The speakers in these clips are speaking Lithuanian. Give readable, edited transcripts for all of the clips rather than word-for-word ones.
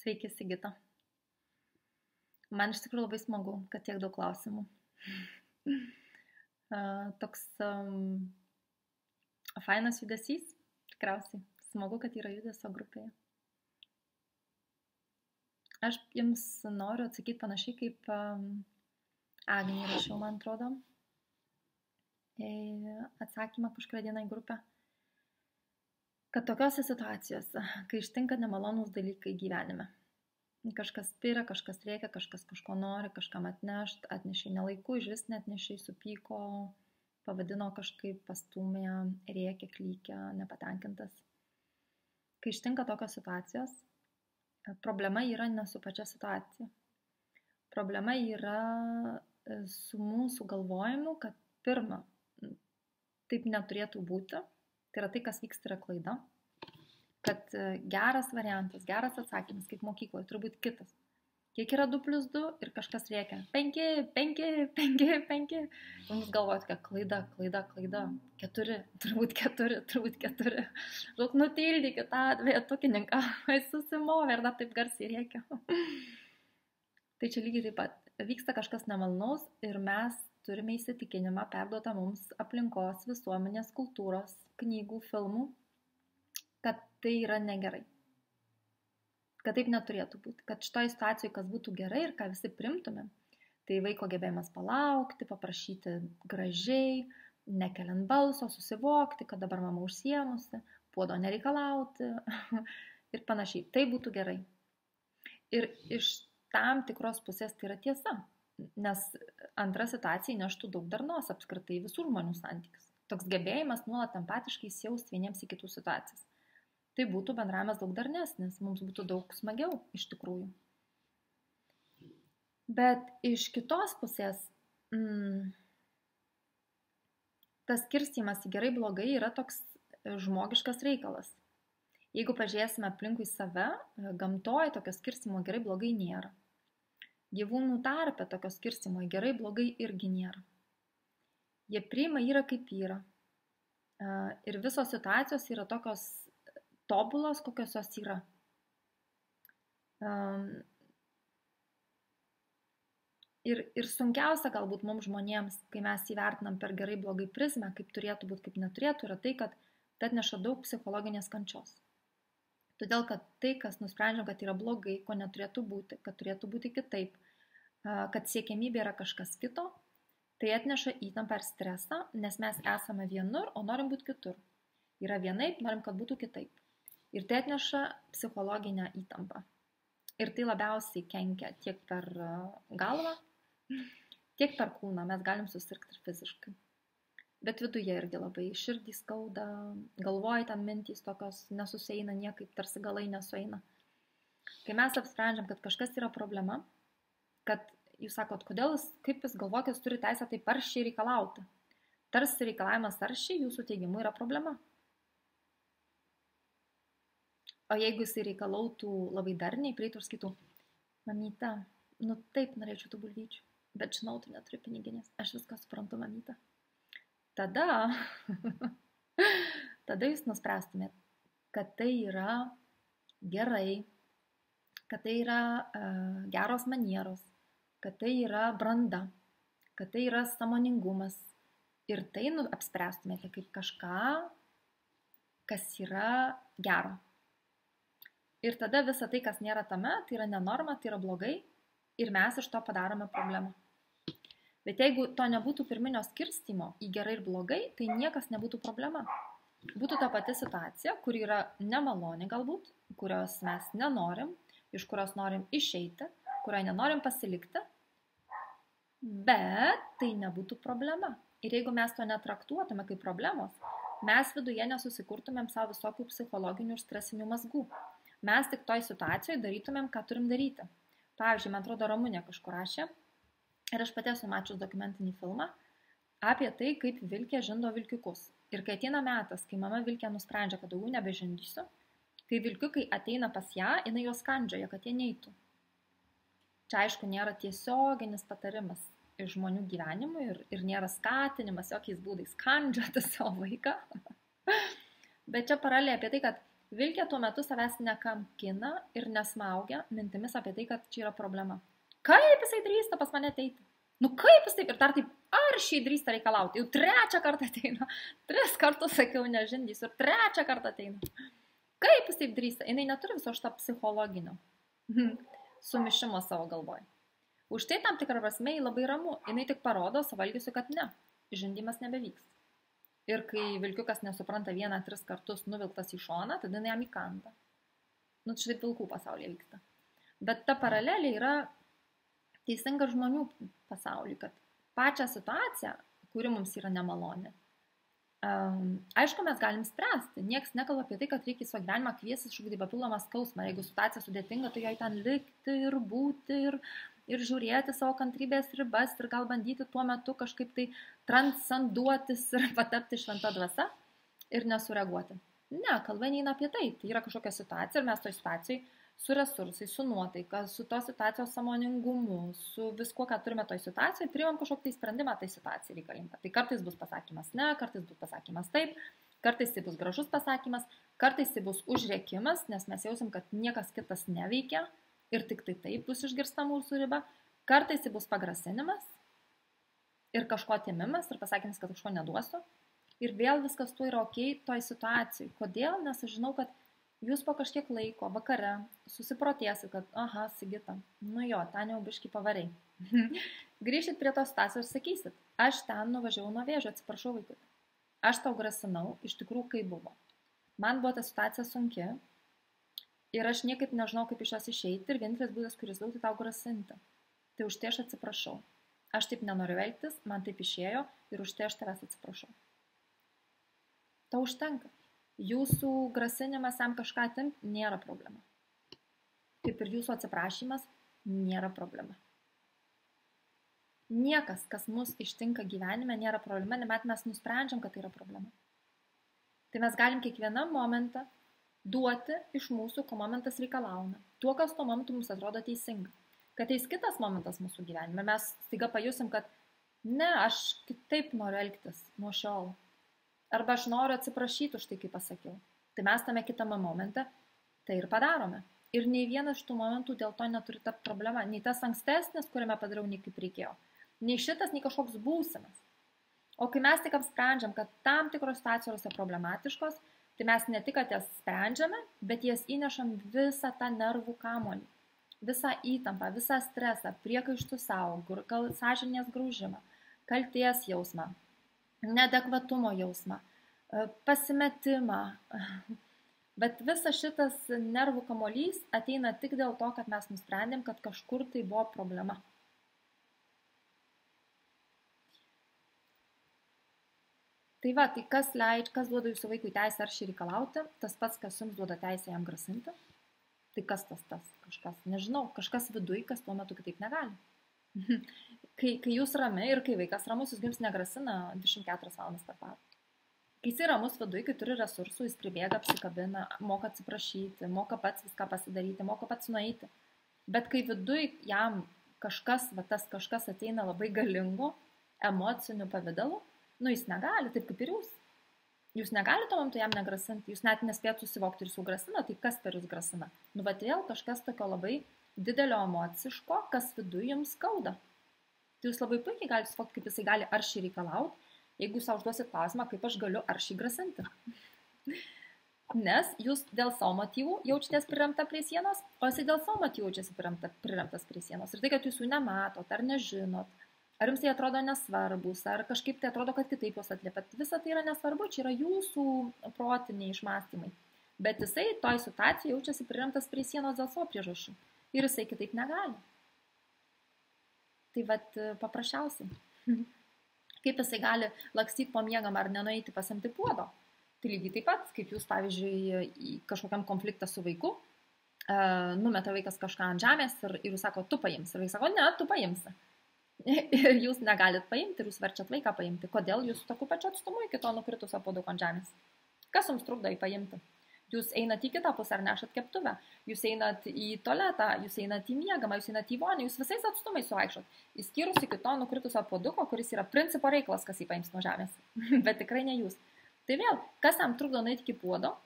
Sveiki, Sigita. Man iš tikrųjų labai smagu, kad tiek daug klausimų. Toks fainas judesys, tikriausiai. Smagu, kad yra judesio grupėje. Aš jums noriu atsakyti panašiai kaip Agnei rašiau, man atrodo, atsakymą kažkurią dieną į grupę, kad tokiose situacijose, kai ištinka nemalonūs dalykai gyvenime, kažkas spira, kažkas rėkia, kažkas kažko nori, kažkam atnešė nelaiku, iš vis neatnešė, supyko, pavadino kažkaip, pastūmė, rėkia, klykia, nepatenkintas. Kai ištinka tokios situacijos, problema yra ne su pačia situacija. Problema yra su mūsų galvojimu, kad pirma, taip neturėtų būti, tai yra tai, kas vyksta, yra klaida, kad geras variantas, geras atsakymas, kaip mokykloje, turi būti kitas. Kiek yra 2 + 2 ir kažkas rėkia 5, 5, 5, 5. Mums galvoja tokia klaida, 4, turbūt 4, turbūt 4. Žinok, nutildykit tą dvejetukininką, jis susimovė ir dar taip garsiai rėkia. Tai čia lygiai taip pat. Vyksta kažkas nemalonaus ir mes turime įsitikinimą perduotą mums aplinkos, visuomenės, kultūros, knygų, filmų, kad tai yra negerai. Kad taip neturėtų būti. Kad šitoje situacijoje, kas būtų gerai ir ką visi primtume, tai vaiko gebėjimas palaukti, paprašyti gražiai, nekeliant balso, susivokti, kad dabar mama užsiemusi, puodo nereikalauti ir panašiai. Tai būtų gerai. Ir iš tam tikros pusės tai yra tiesa, nes antra situacija neštų daug darnos apskritai visų žmonių santykius. Toks gebėjimas nuolat empatiškai įsijausti vieniems į kitų situacijas. Tai būtų bendravimas daug darnesnis, mums būtų daug smagiau iš tikrųjų. Bet iš kitos pusės, tas skirstymas į gerai blogai yra toks žmogiškas reikalas. Jeigu pažiūrėsime aplinkui save, gamtoje tokio skirstymo gerai blogai nėra. Gyvūnų tarpe tokio skirstymo į gerai blogai irgi nėra. Jie priima yra kaip yra. Ir visos situacijos yra tokios tobulos, kokios jos yra. Ir sunkiausia galbūt mums žmonėms, kai mes įvertinam per gerai blogai prizmę, kaip turėtų būti, kaip neturėtų, yra tai, kad tai atneša daug psichologinės kančios. Todėl, kad tai, kas nusprendžiam, kad yra blogai, ko neturėtų būti, kad turėtų būti kitaip, kad siekiamybė yra kažkas kito, tai atneša įtampą ir stresą, nes mes esame vienur, o norim būti kitur. Yra vienaip, norim, kad būtų kitaip. Ir tai atneša psichologinę įtampą. Ir tai labiausiai kenkia tiek per galvą, tiek per kūną. Mes galim susirgti ir fiziškai. Bet viduje irgi labai širdį skauda, galvoja ten mintys tokios nesusieina niekaip, tarsi galai nesueina. Kai mes apsprendžiam, kad kažkas yra problema, kad jūs sakot, kaip jūs galvoja, kad jūs turi teisę taip aršiai reikalauti. Tarsi reikalavimas aršiai jūsų teigimu yra problema. O jeigu jisai reikalautų labai darniai, prieitų ir sakytų, mamyta, taip norėčiau tų bulvyčių, bet žinau, tu neturi piniginės, aš viską suprantu, mamyta. Tada jūs nuspręstumėt, kad tai yra gerai, kad tai yra geros manieros, kad tai yra branda, kad tai yra sąmoningumas. Ir tai apspręstumėte kaip kažką, kas yra gero. Ir tada visa tai, kas nėra tame, tai yra nenorma, tai yra blogai ir mes iš to padarome problemą. Bet jeigu to nebūtų pirminio skirstymo į gerai ir blogai, tai niekas nebūtų problema. Būtų ta pati situacija, kur yra nemaloni galbūt, kurios mes nenorim, iš kurios norim išeiti, kurioje nenorim pasilikti, bet tai nebūtų problema. Ir jeigu mes to netraktuotume kaip problemos, mes viduje nesusikurtumėm savo visokių psichologinių ir stresinių mazgų. Mes tik toj situacijoje darytumėm, ką turim daryti. Pavyzdžiui, man atrodo, Ramunė kažkur rašė, ir aš pati esu mačius dokumentinį filmą apie tai, kaip vilkė žindo vilkiukus. Ir kai ateina metas, kai mama vilkė nusprendžia, kad daugiau nebežindysiu, kai vilkiukai ateina pas ją, jinai juos skandžioja, kad jie neitų. Čia aišku nėra tiesioginis patarimas iš žmonių gyvenimų ir nėra skatinimas jokiais būdais skandžioti savo vaiką. Bet čia paralelė apie tai, kad Vilkė tuo metu savęs nekankina ir nesmaugia mintimis apie tai, kad čia yra problema. Kaip jisai drįsta pas mane ateiti? Nu kaip jis taip ir dar taip aršiai drįsta reikalauti? Jau 3 kartą ateina. 3 kartus sakiau, nežindysiu. Ir 3 kartą ateina. Kaip jis taip drįsta? Jinai neturi viso šitą psichologinio sumišimo savo galvoj. Už tai tam tikrą prasme labai ramu. Jinai tik parodo savo elgesiu, kad ne. Žindymas nebevyks. Ir kai vilkiukas nesupranta 1-3 kartus nuvilktas į šoną, tada jam įkanda. Nu, štai vilkų pasaulyje vyksta. Bet ta paralelė yra teisinga žmonių pasaulyje, kad pačią situaciją, kuri mums yra nemaloni, aišku, mes galim spręsti. Niekas nekalba apie tai, kad reikia į savo gyvenimą kviestis kažkokį papildomą skausmą. Jeigu situacija sudėtinga, tai jai ten likti ir būti ir žiūrėti savo kantrybės ribas ir gal bandyti tuo metu kažkaip tai transcenduotis ir patapti šventa dvasia ir nesureaguoti. Ne, kalba neina apie tai. Tai yra kažkokia situacija ir mes toj situacijai su resursais, su nuotaika, su tos situacijos sąmoningumu, su viskuo, ką turime toj situacijai, priimam kažkokį sprendimą tai situacijai reikalingą. Tai kartais bus pasakymas ne, kartais bus pasakymas taip, kartais tai bus gražus pasakymas, kartais tai bus užrėkimas, nes mes jausim, kad niekas kitas neveikia ir tik tai taip bus išgirsta mūsų riba. Kartais tai bus pagrasinimas ir kažko atėmimas ir pasakymas, kad kažko neduosiu. Ir vėl viskas tuo yra ok toj situacijai. Kodėl? Nes aš žinau, kad jūs po kažkiek laiko vakare susiprotėsit, kad aha, Sigita, nu jo, ten jau biškį pavariai. Grįšit prie tos situacijos ir sakysit, aš ten nuvažiavau nuo vėžio, atsiprašau vaikui. Aš tau grasinau, iš tikrųjų kaip buvo. Man buvo ta situacija sunki ir aš niekaip nežinau, kaip iš jos išeiti ir vienintelis būdas, kuris daug, tai tau grasinti. Tai už tai aš atsiprašau. Aš taip nenoriu elgtis, man taip išėjo ir už tai aš tavęs atsiprašau. Tau užtenka. Jūsų grasinimas jam kažką atimti nėra problema. Kaip ir jūsų atsiprašymas nėra problema. Niekas, kas mus ištinka gyvenime, nėra problema, nebent mes nusprendžiam, kad tai yra problema. Tai mes galim kiekvieną momentą duoti iš mūsų, ko momentas reikalauna. Tuo, kas tuo momentu mums atrodo teisinga. Kad eis kitas momentas mūsų gyvenime, mes staiga pajusim, kad ne, aš kitaip noriu elgtis nuo šiol. Arba aš noriu atsiprašyti už tai, kaip pasakiau. Tai mes tame kitame momente tai ir padarome. Ir nei vienas iš tų momentų dėl to neturi tapti problema. Nei tas ankstesnis, kuriame padariau, nei kaip reikėjo. Nei šitas, nei kažkoks būsimas. O kai mes tik apsprendžiam, kad tam tikros situacijos yra problematiškos, tai mes ne tik, kad jas sprendžiame, bet jas įnešam visą tą nervų kamuolį. Visą įtampą, visą stresą, priekaištų savo, sąžinės graužimą, kalties jausmą, neadekvatumo jausmą, pasimetimą. Bet visas šitas nervų kamuolys ateina tik dėl to, kad mes nusprendėm, kad kažkur tai buvo problema. Tai va, tai kas duoda jūsų vaikui teisę aršiai reikalauti, tas pats, kas jums duoda teisę jam grasinti. Tai kas tas? Kažkas, nežinau, kažkas viduj, kas tuo metu kitaip negali. Kai jūs rami ir kai vaikas ramus, jis jums negrasina 24 valandas per parą. Kai jis ramus viduj, kai turi resursų, jis pribėga, apsikabina, moka atsiprašyti, moka pats viską pasidaryti, moka pats nueiti. Bet kai viduj jam kažkas ateina labai galingo, emocinių pavidalų, nu jis negali, taip kaip ir jūs. Jūs negalite to momentu jam negrasinti, jūs net nespėt susivokti ir jūsų grasina, tai kas per jūs grasina? Nu, bet vėl kažkas tokio labai didelio emociško, kas viduje jums skauda. Tai jūs labai puikiai galite suvokti, kaip jisai gali aršiai reikalauti, jeigu jūs užduosit klausimą, kaip aš galiu aršiai grasinti. Nes jūs dėl savo motyvų jaučiatės priremta prie sienos, o jisai dėl savo motyvų jaučiasi priremtas prie sienos. Ir tai, kad jūs jų nematot, ar nežinot, ar jums tai atrodo nesvarbus, ar kažkaip tai atrodo, kad kitaip jūs atliepat. Visa tai yra nesvarbu, čia yra jūsų protiniai išmąstymai. Bet jisai toj situacijoje jaučiasi priremtas prie sienos dėl savo priežasčių. Ir jisai kitaip negali. Tai vat paprasčiausiai. Kaip jisai gali lakstyti po miegam ar nenueiti pasimti puodo? Tai lygiai taip pat, kaip jūs, pavyzdžiui, į kažkokiam konfliktą su vaiku, numeta vaikas kažką ant žemės ir jūs sako, tu paimsi. Ir vaikas sako, ne, tu paimsi. Ir jūs negalit paimti ir jūs verčiat vaiką paimti. Kodėl jūs tokiu pačiu atstumu iki to nukritusio puoduko ant žemės? Kas jums trukdo jį paimti? Jūs einat į kitą pusę ar nešat keptuvę, jūs einat į tualetą, jūs einat į miegamą, jūs einat į vonį, jūs visais atstumais suvaikščiot. Įskyrus iki to nukritusio puoduko, kuris yra principo reikalas, kas jį paims nuo žemės. Bet tikrai ne jūs. Tai vėl, kas jam trukdo nueiti iki puodo?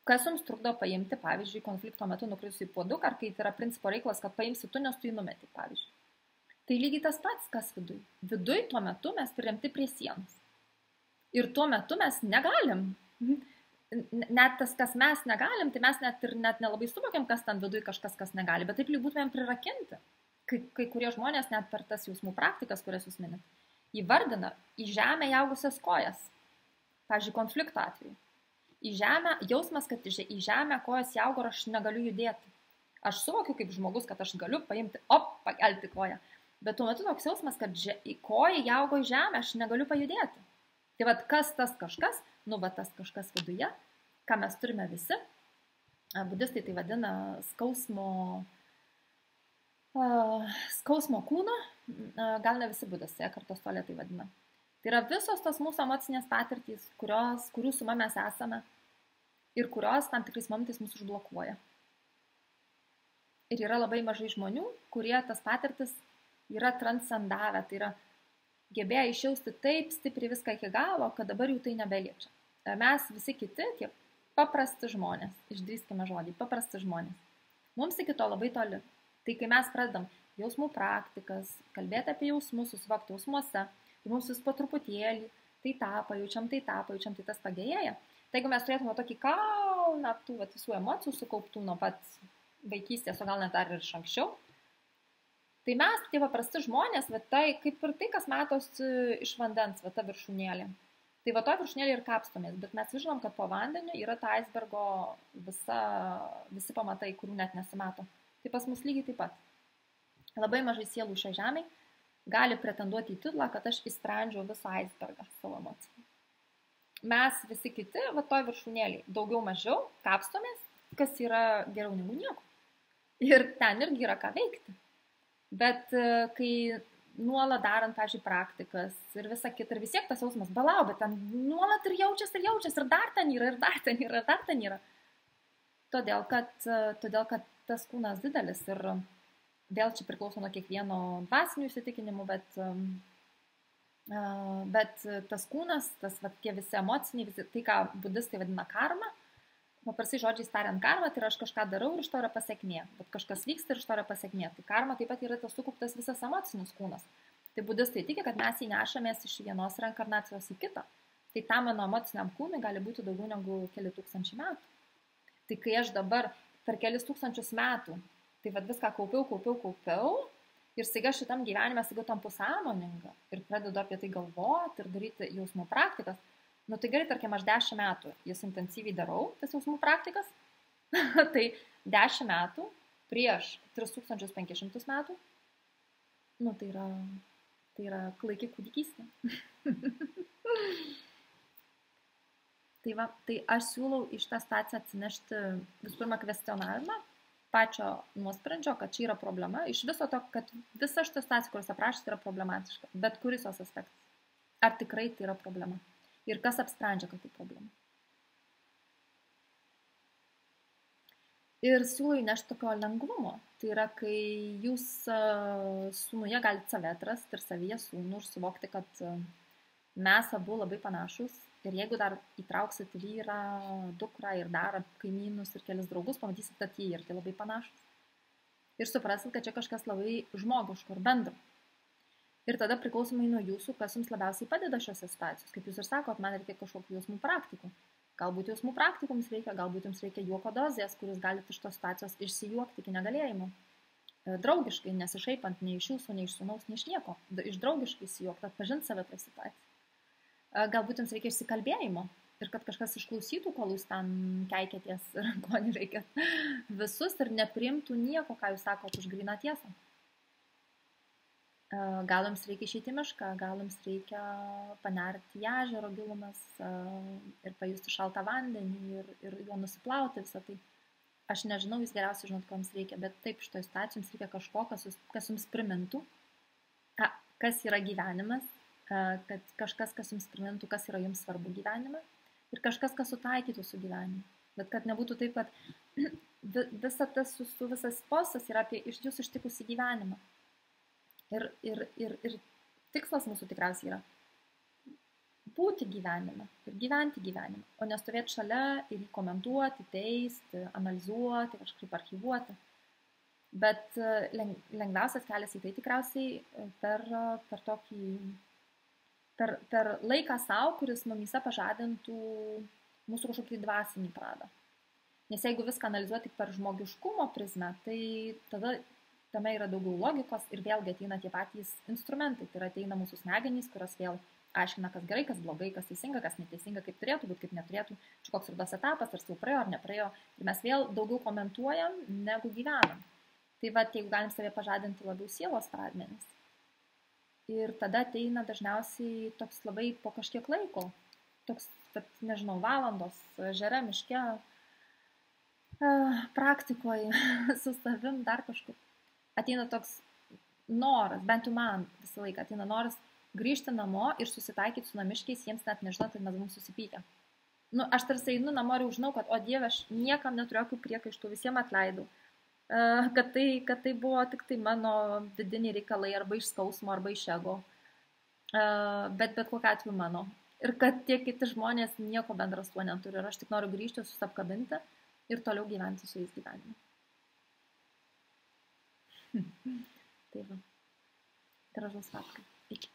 Kas jums trukdo paimti, pavyzdžiui, konflikto metu nukritusį puoduką, ar kai tai yra principo reikalas, kad paimsi tu, nes tu jį numeti, pavyzdžiui. Tai lygiai tas pats, kas viduj. Viduj tuo metu mes priremti prie sienos. Ir tuo metu mes negalim. Net tas, kas mes negalim, tai mes net nelabai suvokiam, kas ten viduj kažkas, kas negali, bet taip lyg būtumėm prirakinti. Kai kurie žmonės net per tas jausmų praktikas, kurias jūs minit, įvardina į žemę įaugusias kojas. Pavyzdžiui, konflikto atveju. Į žemę, jausmas, kad į žemę kojas įaugo ir aš negaliu judėti. Aš suvokiu kaip žmogus, kad aš galiu paimti, pakelti koją. Bet tuo metu toks jausmas, kad koja įaugo į žemę, aš negaliu pajudėti. Tai vad, kas tas kažkas, tas kažkas viduje, ką mes turime visi. Budistai tai vadina skausmo kūno, gal ne visi budistai, kartos tolė tai vadina. Tai yra visos tos mūsų emocinės patirtys, kurių suma mes esame ir kurios tam tikrais momentais mūsų užblokuoja. Ir yra labai mažai žmonių, kurie tas patirtis yra transcendavę, tai yra gebėję išjausti taip stipriai viską iki galo, kad dabar jau tai nebeliečia. Mes visi kiti, tie paprasti žmonės, išdrįskime žodį, paprasti žmonės. Mums iki to labai toli. Tai kai mes pradedam jausmų praktikas, kalbėti apie jausmus, susivokti jausmuose, tai mums vis po truputėlį, tai tą pajaučiam, tai tas pagėja. Tai jeigu mes turėtume tokį kalną tų visų emocijų sukauptų nuo pat vaikystės, o gal net dar ir iš anksčiau, tai mes, tie paprasti žmonės, tai kaip ir tai, kas matosi iš vandens, ta viršūnėlė. Tai to viršūnėlė ir kapstomės, bet mes žinom, kad po vandeniu yra ta aisbergo visi pamatai, kurių net nesimato. Tai pas mus lygiai taip pat. Labai mažai sielų šią žemę gali pretenduoti į titulą, kad aš išsprendžiau visą aisbergą savo emocijų. Mes visi kiti, toj viršūnėlėje, daugiau mažiau kapstomės, kas yra geriau negu nieko. Ir ten irgi yra ką veikti. Bet kai nuolat darant, pavyzdžiui, praktikas ir visą kitą, ir vis tiek tas jausmas, balau, bet ten nuolat ir jaučiasi, ir dar ten yra. Todėl, kad tas kūnas didelis ir vėl čia priklauso nuo kiekvieno dvasinių įsitikinimų, bet tas kūnas, tie visi emociniai, tai ką budistai vadina karma, paprastai žodžiais tariant karma, tai yra aš kažką darau ir iš to yra pasiekmė, bet kažkas vyksta ir iš to yra pasiekmė. Tai karma taip pat yra tas sukauptas visas emocinis kūnas. Tai budistai tiki, kad mes jį nešamės iš vienos reinkarnacijos į kitą. Tai tam mano emociniam kūnui gali būti daugiau negu keli tūkstančiai metų. Tai kai aš dabar per kelis tūkstančius metų, tai viską kaupiau ir staiga šitam gyvenime tampu sąmoninga ir pradedu apie tai galvoti ir daryti jausmų praktikas, tai gerai, tarkim, aš 10 metų jas intensyviai darau, tas jausmų praktikas, tai 10 metų prieš 3500 metų, tai yra klaiki kūdikystė. Tai aš siūlau iš tą situaciją atsinešti visų pirma kvestionavimą, pačio nuosprendžio, kad čia yra problema, iš viso to, kad visa šita situacija, kuriuos aprašyti, yra problematiška, bet kuris jos aspektas. Ar tikrai tai yra problema? Ir kas apsprendžia, kad tai problema? Ir siūlau įnešti tokio lengvumo. Tai yra, kai jūs sūnuje galite save atrasti ir savyje sūnų ir suvokti, kad mes abu labai panašus. Ir jeigu dar įtrauksit vyrą, dukrą ir dar kaimynus ir kelis draugus, pamatysit, kad jie irgi labai panašus. Ir suprasit, kad čia kažkas labai žmogiško ir bendro. Ir tada priklausomai nuo jūsų, kas jums labiausiai padeda šiose situacijos. Kaip jūs ir sakot, man reikia kažkokių jausmų praktikų. Galbūt jausmų praktikų jums reikia, galbūt jums reikia juoko dozės, kuris galite iš tos situacijos išsijuokti iki negalėjimo. Draugiškai, nesišaipant nei iš jūsų, nei iš sūnaus, nei iš nieko. Iš draugiškai įsijuokti, atpažinti save tą situaciją. Galbūt jums reikia išsikalbėjimo ir kad kažkas išklausytų, kol jūs ten keikėties ir ko nereikia visus ir nepriimtų nieko, ką jūs sakot už gryną tiesą. Gal jums reikia išeiti į mišką, gal jums reikia panerti į ežero gilumas ir pajusti šaltą vandenį ir juo nusiplauti visą tai. Aš nežinau, jūs geriausiai žinot, ko jums reikia, bet taip šitoje situacijoje jums reikia kažko, kas jums primintų, kas yra gyvenimas, kad kažkas, kas jums primintų, kas yra jums svarbu gyvenime ir kažkas, kas sutaikytų su gyvenimu. Bet kad nebūtų taip, kad visas postas yra apie iš jūsų ištikusį gyvenimą. Ir tikslas mūsų tikriausiai yra būti gyvenime ir gyventi gyvenimą, o nestovėti šalia ir jį komentuoti, teisti, analizuoti, kažkaip archyvuoti. Bet lengviausias kelias į tai tikriausiai per tokį, per laiką savo, kuris mumyse pažadintų mūsų kažkokį dvasinį pradą. Nes jeigu viską analizuoti per žmogiškumo prizmę, tai tada tame yra daugiau logikos ir vėlgi ateina tie patys instrumentai. Tai yra ateina mūsų smegenys, kurios vėl aiškina, kas gerai, kas blogai, kas teisinga, kas neteisinga, kaip turėtų būti, kaip neturėtų, čia koks rudas etapas, ar jau praėjo, ar nepraėjo. Ir mes vėl daugiau komentuojam, negu gyvenam. Tai va, jeigu galim save pažadinti labiau sielos pradmenis. Ir tada ateina dažniausiai toks labai po kažkiek laiko, toks, nežinau, valandos, žere, miške, praktikoje, su savim, dar kažkur. Ateina toks noras, bent jau man visą laiką ateina noras grįžti namo ir susitaikyti su namiškiais, jiems net nežinot, kad mes buvom susipykę. Nu, aš tarsi einu namo ir žinau, kad, o Dieve, aš niekam neturiu jokių priekaištų, visiems atleidau. Kad tai buvo tik tai mano vidiniai reikalai, arba iš skausmo, arba iš ego. Bet kokiu atveju mano. Ir kad tie kiti žmonės nieko bendra su tuo neturi. Ir aš tik noriu grįžti, susapkabinti ir toliau gyventi su jais gyvenimu. Tai va. Gražus vakar. Iki.